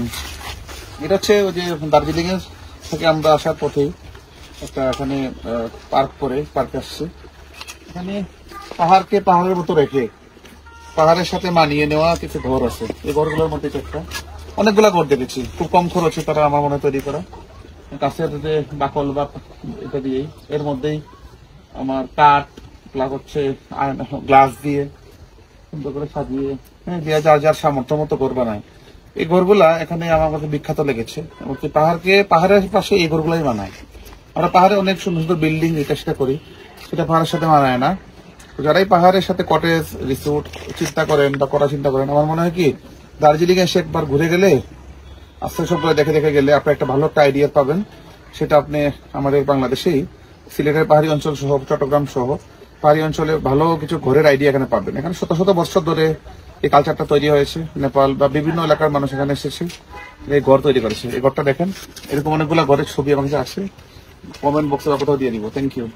দেখেন, এটা হচ্ছে ওই যে দার্জিলিং এর থেকে আমরা আসার পথে একটা এখানে পার্ক করে পার্কে আসছে। এখানে পাহাড়কে পাহাড়ের মতো রেখে পাহাড়ের সাথে মানিয়ে নেওয়া কিছু ঘর আছে। এই ঘরগুলোর মধ্যে একটা অনেকগুলা ঘর দেখেছি, খুব কম খরচে তারা আমার মনে তৈরি করা। গাছের যে বাকল বা এটা দিয়েই, এর মধ্যেই আমার কাঠ প্লাস হচ্ছে গ্লাস দিয়ে সুন্দর করে সাজিয়ে দিয়ে যার যার সামর্থ্য মতো ঘর বানায়। এই ঘরগুলা এখানে আমার কাছে বিখ্যাত লেগেছে। এমনকি পাহাড়ের পাশে এই ঘরগুলাই বানায়। আমরা পাহাড়ে অনেক সুন্দর সুন্দর বিল্ডিং এটা সেটা করি, সেটা পাহাড়ের সাথে মানায় না। যারাই পাহাড়ের সাথে কটেজ রিসোর্ট চিন্তা করেন বা করার চিন্তা করেন, আমার মনে হয় কি দার্জিলিং এসে একবার ঘুরে গেলে আস্তে সবগুলো দেখে দেখে গেলে আপনি একটা ভালো একটা আইডিয়া পাবেন। সেটা আপনি আমাদের বাংলাদেশেই সিলেটের পাহাড়ি অঞ্চল সহ চট্টগ্রাম সহ পাহাড়ি অঞ্চলে ভালো কিছু ঘরের আইডিয়া এখানে পাবেন। এখানে শত শত বছর ধরে এই কালচারটা তৈরি হয়েছে। নেপাল বা বিভিন্ন এলাকার মানুষ এখানে এসেছে, এই ঘর তৈরি করেছে। এই ঘরটা দেখেন, এরকম অনেকগুলো ঘরের ছবি আমার কাছে আসে, কমেন্ট বক্সে কোথাও দিয়ে দিব। Thank you.